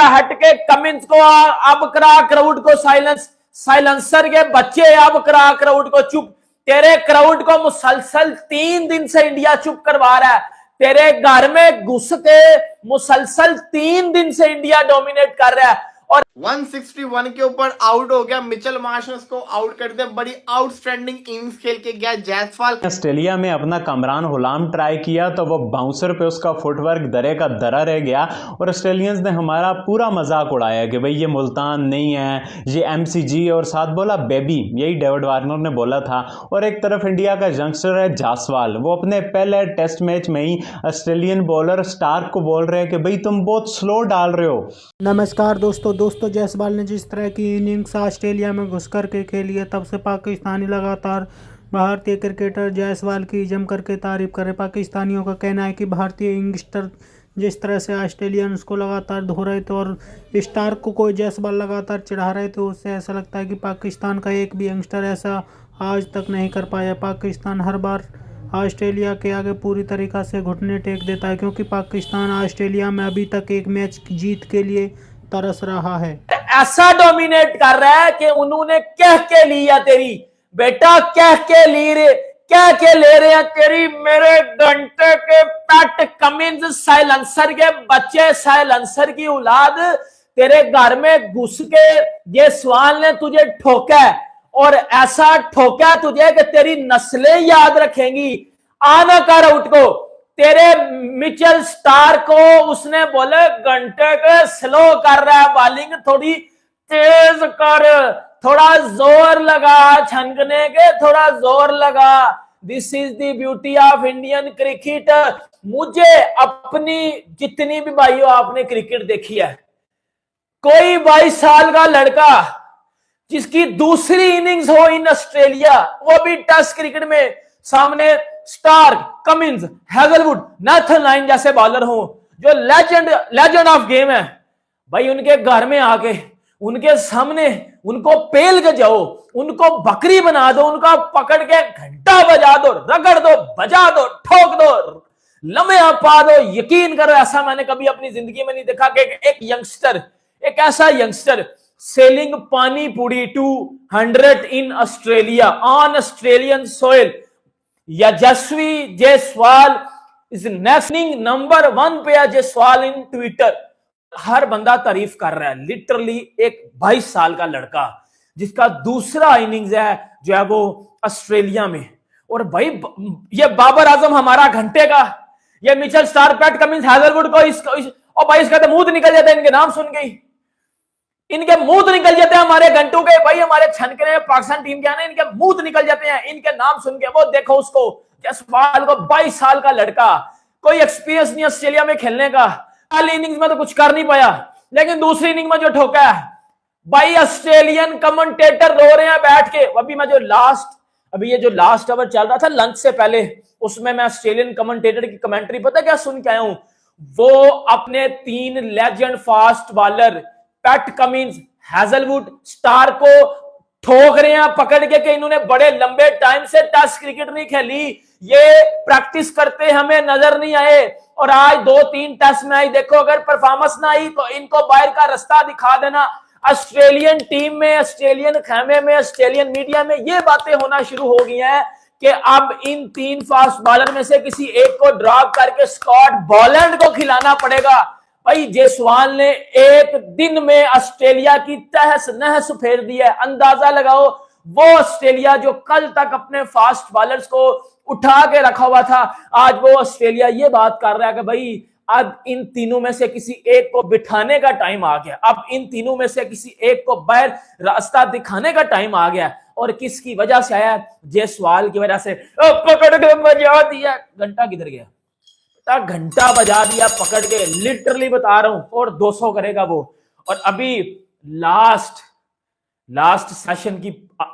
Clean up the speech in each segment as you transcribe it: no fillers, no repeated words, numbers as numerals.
हटके कमिंस को अब करा क्राउड को साइलेंस, साइलेंसर के बच्चे अब करा क्राउड को चुप। तेरे क्राउड को मुसलसल 3 दिन से इंडिया चुप करवा रहा है। तेरे घर में घुस के मुसलसल 3 दिन से इंडिया डोमिनेट कर रहा है और 161 के ऊपर आउट हो गया। मिचेल मार्श ने उसको आउट कर दिया। बड़ी आउटस्टैंडिंग इनिंग्स खेल के गया जायसवाल। ऑस्ट्रेलिया में अपना कमरान गुलाम ट्राई किया तो वो बाउंसर पे उसका फुटवर्क दरे का दरा रह गया और ऑस्ट्रेलियंस ने हमारा पूरा मजाक उड़ाया कि भाई ये मुल्तान नहीं है, ये एमसीजी, और साथ बोला बेबी, यही डेविड वार्नर ने बोला था। और एक तरफ इंडिया का यंगस्टर है जायसवाल, वो अपने पहले टेस्ट मैच में ही ऑस्ट्रेलियन बॉलर स्टार्क को बोल रहे हैं कि भाई तुम बहुत स्लो डाल रहे हो। नमस्कार दोस्तों जायसवाल ने जिस तरह की इनिंग्स ऑस्ट्रेलिया में घुस कर के खेली है, तब से पाकिस्तानी लगातार भारतीय क्रिकेटर जायसवाल की जम करके तारीफ कर रहे। पाकिस्तानियों का कहना है कि भारतीय यंगस्टर जिस तरह से ऑस्ट्रेलियंस को लगातार धो रहे थे और स्टार्क को जायसवाल लगातार चढ़ा रहे थे, उससे ऐसा लगता है कि पाकिस्तान का एक भी यंगस्टर ऐसा आज तक नहीं कर पाया। पाकिस्तान हर बार ऑस्ट्रेलिया के आगे पूरी तरीक़ा से घुटने टेक देता है, क्योंकि पाकिस्तान ऑस्ट्रेलिया में अभी तक एक मैच जीत के लिए तरस रहा है। ऐसा डोमिनेट कर रहा है कि उन्होंने कह के लिया तेरी बेटा, कह के ले रहे हैं तेरी मेरे घंटे के पैट कमिंस साइलेंसर के बच्चे, साइलेंसर की औलाद। तेरे घर में घुस के ये सवाल ने तुझे ठोका है और ऐसा ठोका तुझे कि तेरी नस्लें याद रखेंगी। आना कर आउट को। तेरे मिचेल स्टार्क को उसने बोले घंटे के स्लो कर रहा है बॉलिंग, थोड़ी तेज कर, थोड़ा जोर लगा छनकने के, थोड़ा जोर लगा। This is the beauty of Indian cricket. मुझे अपनी जितनी भी भाइयों आपने क्रिकेट देखी है, कोई 22 साल का लड़का जिसकी दूसरी इनिंग्स हो इन ऑस्ट्रेलिया, वो भी टेस्ट क्रिकेट में सामने Starc, Cummins, Hazlewood, Nathan Lyon जैसे बॉलर हो, जो लेजेंड ऑफ गेम है, भाई उनके घर में आके उनके सामने उनको पेल के जाओ, उनको बकरी बना दो, उनका पकड़ के घंटा बजा दो, रगड़ दो, बजा दो, ठोक दो, लम्हे पा दो। यकीन करो ऐसा मैंने कभी अपनी जिंदगी में नहीं देखा कि एक यंगस्टर, एक ऐसा यंगस्टर सेलिंग पानी पूरी 200 in Australia on Australian soil. Yashasvi Jaiswal is नेशनिंग नंबर 1 पे है जायसवाल इन ट्विटर। हर बंदा तारीफ कर रहा है। लिटरली एक 22 साल का लड़का जिसका दूसरा इनिंग्स है जो है वो ऑस्ट्रेलिया में। और भाई ये बाबर आजम हमारा घंटे का, ये Mitchell Starc, PAT Cummins, Hazlewood को और भाई इसका तो मुंह निकल जाता है इनके नाम सुन के ही, इनके मुंह निकल जाते हैं हमारे घंटों के। भाई हमारे छनके पाकिस्तान टीम के आने इनके मुंह निकल जाते हैं इनके नाम सुन के। वो देखो उसको जायसवाल को, 22 साल का लड़का, कोई एक्सपीरियंस नहीं ऑस्ट्रेलिया में खेलने का। पहली इनिंग्स में तो कुछ कर नहीं पाया, लेकिन दूसरी इनिंग में जो ठोका है, भाई ऑस्ट्रेलियन कमेंटेटर रो रहे हैं बैठ के। अभी ये जो लास्ट ओवर चल रहा था लंच से पहले, उसमें मैं ऑस्ट्रेलियन कमेंटेटर की कमेंट्री पता क्या सुन के आया हूं। वो अपने 3 legend fast bowler PAT Cummins, Hazlewood, star को ठोक रहे हैं पकड़ के कि इन्होंने बड़े लंबे टाइम से टेस्ट क्रिकेट नहीं खेली, ये प्रैक्टिस करते हमें नजर नहीं आए। और आज 2-3 टेस्ट में आई, देखो अगर परफॉर्मेंस ना आई तो इनको बाहर का रास्ता दिखा देना। ऑस्ट्रेलियन टीम में, ऑस्ट्रेलियन खेमे में, ऑस्ट्रेलियन मीडिया में ये बातें होना शुरू हो गई हैं कि अब इन 3 फास्ट बॉलर में से किसी एक को ड्रॉप करके स्कॉट बॉलैंड को खिलाना पड़ेगा। भाई जायसवाल ने एक दिन में ऑस्ट्रेलिया की तहस नहस फेर दी है। अंदाजा लगाओ, वो ऑस्ट्रेलिया जो कल तक अपने फास्ट बॉलर्स को उठा के रखा हुआ था, आज वो ऑस्ट्रेलिया ये बात कर रहा है कि भाई अब इन तीनों में से किसी एक को बिठाने का टाइम आ गया, अब इन तीनों में से किसी एक को बाहर रास्ता दिखाने का टाइम आ गया। और किसकी वजह से आया? जायसवाल की वजह से। पकड़ के बजा दिया, घंटा किधर गया? घंटा बजा दिया पकड़ के, लिटरली बता रहा हूं। और 200 करेगा वो। और अभी लास्ट सेशन की,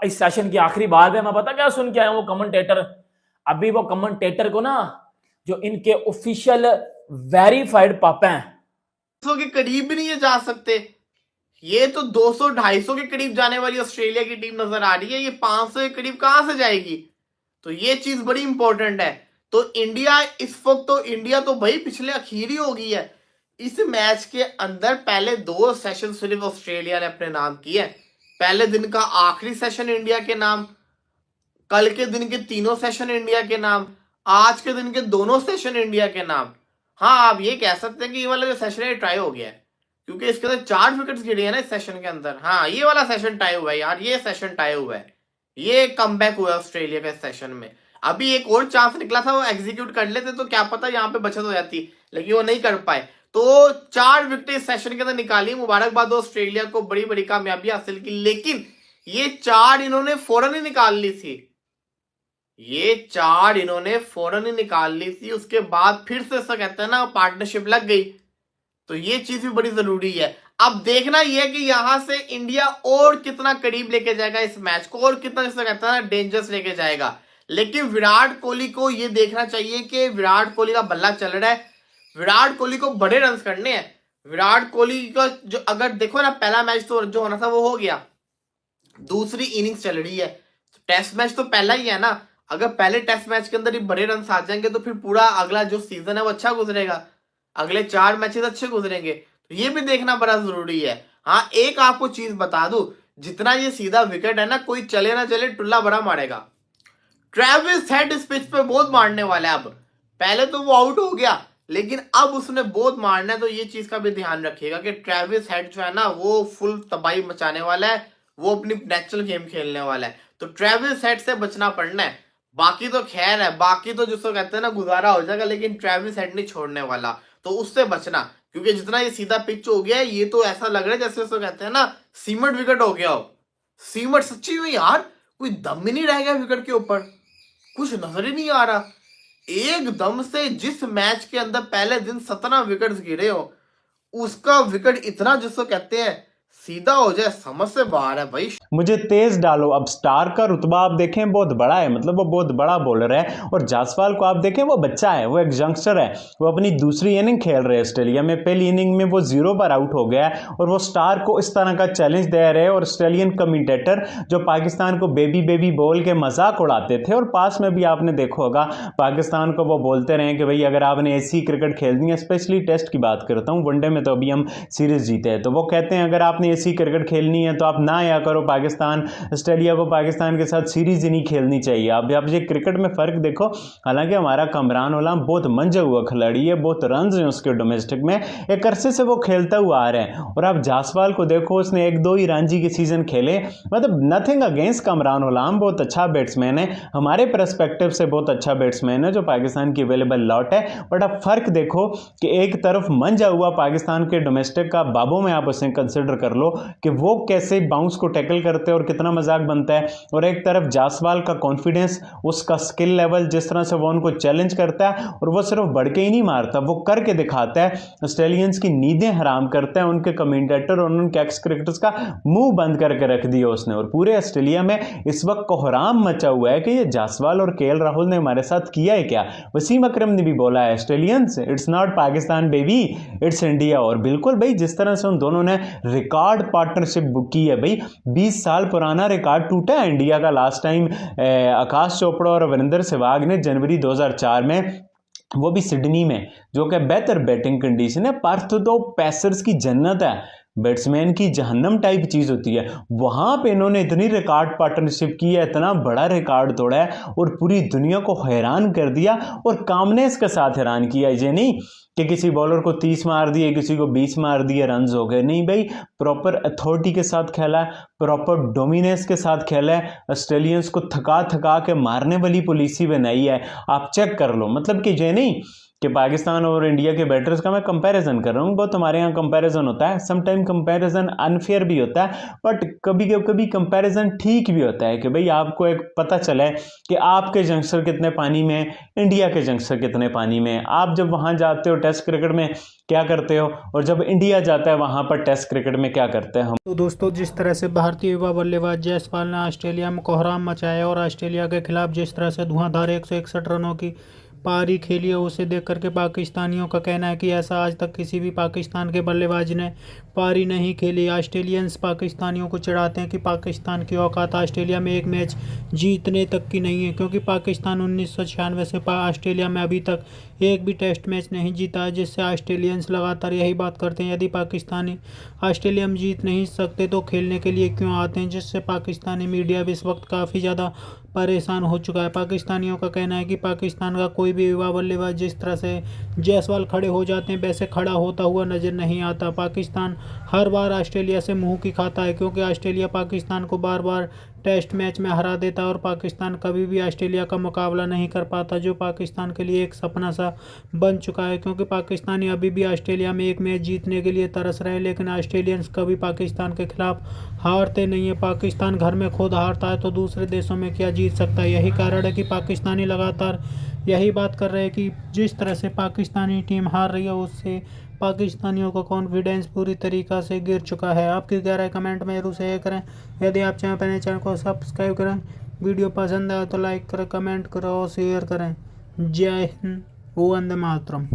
इस सेशन की आखिरी बात है, मैं पता क्या सुन के आया हूं, वो कमेंटेटर, अभी वो कमेंटेटर को ना जो इनके ऑफिशियल वेरीफाइड पापा हैं, 200 के करीब भी नहीं ये जा सकते। ये तो 200-250 के करीब जाने वाली ऑस्ट्रेलिया की टीम नजर आ रही है, ये 500 के करीब कहां से जाएगी? तो ये चीज बड़ी इंपॉर्टेंट है। तो इंडिया इस वक्त, तो इंडिया तो भाई पिछले अखीर ही हो गई है। इस मैच के अंदर पहले 2 सेशन सिर्फ ऑस्ट्रेलिया ने अपने नाम किए। पहले दिन का आखिरी सेशन इंडिया के नाम, कल के दिन के 3 सेशन इंडिया के नाम, आज के दिन के 2 सेशन इंडिया के नाम। हाँ, आप ये कह सकते हैं कि ये वाला जो सेशन है ट्राई हो गया है, क्योंकि इसके अंदर 4 विकेट्स गिरे हैं ना इस सेशन के अंदर। हाँ, ये वाला सेशन टाई हुआ है यार, ये सेशन टाई हुआ है, ये कमबैक हुआ है ऑस्ट्रेलिया का इस सेशन में। अभी एक और चांस निकला था, वो एग्जीक्यूट कर लेते तो क्या पता यहाँ पे बचत हो जाती, लेकिन वो नहीं कर पाए। तो 4 विकेट इस सेशन के अंदर निकाली, मुबारकबाद हो ऑस्ट्रेलिया को, बड़ी बड़ी कामयाबी हासिल की। लेकिन ये 4 इन्होंने फौरन ही निकाल ली थी, ये 4 इन्होंने फौरन ही निकाल ली थी। उसके बाद फिर से ऐसा कहते हैं ना, पार्टनरशिप लग गई। तो ये चीज भी बड़ी जरूरी है। अब देखना यह है कि यहां से इंडिया और कितना करीब लेके जाएगा इस मैच को, और कितना जैसा कहता है ना डेंजरस लेके जाएगा। लेकिन विराट कोहली को यह देखना चाहिए कि विराट कोहली का बल्ला चल रहा है, विराट कोहली को बड़े रन करने हैं। विराट कोहली का जो अगर देखो ना, पहला मैच तो जो होना था वो हो गया, दूसरी इनिंग्स चल रही है, टेस्ट मैच तो पहला ही है ना। अगर पहले टेस्ट मैच के अंदर ही बड़े रन आ जाएंगे तो फिर पूरा अगला जो सीजन है वो अच्छा गुजरेगा, अगले 4 मैचेस अच्छे गुजरेंगे। तो ये भी देखना बड़ा जरूरी है। हाँ, एक आपको चीज बता दूं, जितना ये सीधा विकेट है ना, कोई चले ना चले टुल्ला बड़ा मारेगा। ट्रेविस हेड इस पिच पे बहुत मारने वाला है। अब पहले तो वो आउट हो गया, लेकिन अब उसने बहुत मारना है। तो ये चीज का भी ध्यान रखिएगा कि ट्रेविस हेड जो है ना, वो फुल तबाही मचाने वाला है, वो अपनी नेचुरल गेम खेलने वाला है। तो ट्रेविस हेड से बचना पड़ना है। बाकी तो खैर है, बाकी तो जिसको कहते हैं ना गुजारा हो जाएगा, लेकिन ट्रेविस हेड नहीं छोड़ने वाला, तो उससे बचना। क्योंकि जितना ये सीधा पिच हो गया है, ये तो ऐसा लग रहा है जैसे उसको कहते हैं ना सीमेंट विकेट हो गया हो। सीमेंट सच्ची में यार, कोई दम ही नहीं रह गया विकेट के ऊपर, कुछ नजर ही नहीं आ रहा एकदम से। जिस मैच के अंदर पहले दिन 17 विकेट्स गिरे हो, उसका विकेट इतना जिसको कहते हैं सीधा हो जाए, समझ से बाहर है भाई। मुझे तेज डालो। अब स्टार का रुतबा आप देखें बहुत बड़ा है, मतलब वो बहुत बड़ा बॉलर है। और जायसवाल को आप देखें, वो बच्चा है, वो एक यंगस्टर है, वो अपनी दूसरी इनिंग खेल रहे हैं ऑस्ट्रेलिया में। पहली इनिंग में वो 0 पर आउट हो गया है और वो स्टार को इस तरह का चैलेंज दे रहे हैं। और ऑस्ट्रेलियन कमेंटेटर जो पाकिस्तान को बेबी बेबी बोल के मजाक उड़ाते थे, और पास में भी आपने देखा होगा पाकिस्तान को वो बोलते रहे कि भाई अगर आपने ऐसी क्रिकेट खेलनी है, स्पेशली टेस्ट की बात करता हूँ, वनडे में तो अभी हम सीरीज जीते हैं, तो वो कहते हैं अगर आपने ऐसी क्रिकेट खेलनी है तो आप ना आया करो पाकिस्तान, ऑस्ट्रेलिया को पाकिस्तान के साथ सीरीज ही नहीं खेलनी चाहिए। अब आप ये क्रिकेट में फर्क देखो। हालांकि हमारा कमरान उलाम बहुत मंजा हुआ खिलाड़ी है, बहुत रन हैं उसके डोमेस्टिक में, एक अरसे से वो खेलता हुआ आ रहा है। और आप जायसवाल को देखो, उसने 1-2 ही रणजी के सीजन खेले, मतलब नथिंग अगेंस्ट कमरान उलाम, बहुत अच्छा बैट्समैन है, हमारे परस्पेक्टिव से बहुत अच्छा बैट्समैन है जो पाकिस्तान की अवेलेबल लॉट है। बट अब फर्क देखो कि एक तरफ मंजा हुआ पाकिस्तान के डोमेस्टिक का बाबू में आप उसे कंसिडर कर लो कि वो कैसे बाउंस को टैकल करते हैं और कितना मजाक बनता है, और एक तरफ जायसवाल का कॉन्फिडेंस, उसका स्किल लेवल, जिस तरह से वो उनको चैलेंज करता है, और वो सिर्फ बढ़ के ही नहीं मारता, वो करके दिखाता है। ऑस्ट्रेलियंस की नींदें हराम करता है, उनके कमेंटेटर और उनके एक्स क्रिकेटर्स का मुंह बंद करके रख दिया उसने। और पूरे ऑस्ट्रेलिया में इस वक्त कोहराम मचा हुआ है कि ये जायसवाल और केएल राहुल ने हमारे साथ किया है क्या। वसीम अकरम ने भी बोला है, Australians it's not Pakistan baby, it's India. और बिल्कुल भाई, जिस तरह से उन दोनों ने रिकॉर्ड पार्टनरशिप बुक की है भाई, 20 साल पुराना रिकॉर्ड टूटा है इंडिया का लास्ट टाइम आकाश चोपड़ा और वीरेंद्र सहवाग ने जनवरी 2004 में, वो भी सिडनी में, जो कि बेहतर बैटिंग कंडीशन है। पर्थ तो पेसर्स की जन्नत है, बैट्समैन की जहन्नम टाइप चीज़ होती है। वहाँ पे इन्होंने इतनी रिकॉर्ड पार्टनरशिप की है, इतना बड़ा रिकॉर्ड तोड़ा है और पूरी दुनिया को हैरान कर दिया, और कामनेस के साथ हैरान किया। ये नहीं कि किसी बॉलर को 30 मार दिए, किसी को 20 मार दिए, रन्स हो गए, नहीं भाई, प्रॉपर अथॉरिटी के साथ खेला है, प्रॉपर डोमिनेंस के साथ खेला है। ऑस्ट्रेलियंस को थका थका के मारने वाली पॉलिसी बनाई है, आप चेक कर लो। मतलब कि ये नहीं कि पाकिस्तान और इंडिया के बैटर्स का मैं कंपैरिजन कर रहा हूँ, बहुत हमारे यहाँ कंपैरिजन होता है, समटाइम कंपैरिजन अनफेयर भी होता है, बट कभी कभी कंपैरिजन ठीक भी होता है कि भाई आपको एक पता चले कि आपके यंगस्टर कितने पानी में, इंडिया के यंगस्टर कितने पानी में। आप जब वहाँ जाते हो टेस्ट क्रिकेट में क्या करते हो, और जब इंडिया जाता है वहाँ पर टेस्ट क्रिकेट में क्या करते हैं हम। तो दोस्तों, जिस तरह से भारतीय युवा बल्लेबाज जायसवाल ने ऑस्ट्रेलिया में कोहराम मचाया और ऑस्ट्रेलिया के खिलाफ जिस तरह से धुआंधार 161 रनों की पारी खेली है, उसे देख करके पाकिस्तानियों का कहना है कि ऐसा आज तक किसी भी पाकिस्तान के बल्लेबाज ने पारी नहीं खेली। ऑस्ट्रेलियंस पाकिस्तानियों को चिढ़ाते हैं कि पाकिस्तान की औकात ऑस्ट्रेलिया में एक मैच जीतने तक की नहीं है, क्योंकि पाकिस्तान 1996 से ऑस्ट्रेलिया में अभी तक एक भी टेस्ट मैच नहीं जीता है, जिससे ऑस्ट्रेलियंस लगातार यही बात करते हैं यदि पाकिस्तानी ऑस्ट्रेलिया में जीत नहीं सकते तो खेलने के लिए क्यों आते हैं, जिससे पाकिस्तानी मीडिया भी इस वक्त काफ़ी ज़्यादा परेशान हो चुका है। पाकिस्तानियों का कहना है कि पाकिस्तान का कोई भी युवा बल्लेबाज जिस तरह से जायसवाल खड़े हो जाते हैं वैसे खड़ा होता हुआ नज़र नहीं आता। पाकिस्तान हर बार ऑस्ट्रेलिया से मुंह की खाता है, क्योंकि ऑस्ट्रेलिया पाकिस्तान को बार बार टेस्ट मैच में हरा देता है और पाकिस्तान कभी भी ऑस्ट्रेलिया का मुकाबला नहीं कर पाता, जो पाकिस्तान के लिए एक सपना सा बन चुका है। क्योंकि पाकिस्तानी अभी भी ऑस्ट्रेलिया में एक मैच जीतने के लिए तरस रहे हैं, लेकिन ऑस्ट्रेलियंस कभी पाकिस्तान के खिलाफ हारते नहीं है। पाकिस्तान घर में खुद हारता है तो दूसरे देशों में क्या जीत सकता है। यही कारण है कि पाकिस्तानी लगातार यही बात कर रहे हैं कि जिस तरह से पाकिस्तानी टीम हार रही है उससे पाकिस्तानियों का कॉन्फिडेंस पूरी तरीक़ा से गिर चुका है। आपकी क्या राय कमेंट में जरूर शेयर करें। यदि आप चाहें अपने चैनल को सब्सक्राइब करें, वीडियो पसंद आए तो लाइक करें, कमेंट करें और शेयर करें। जय हिंद, वंदे मातरम।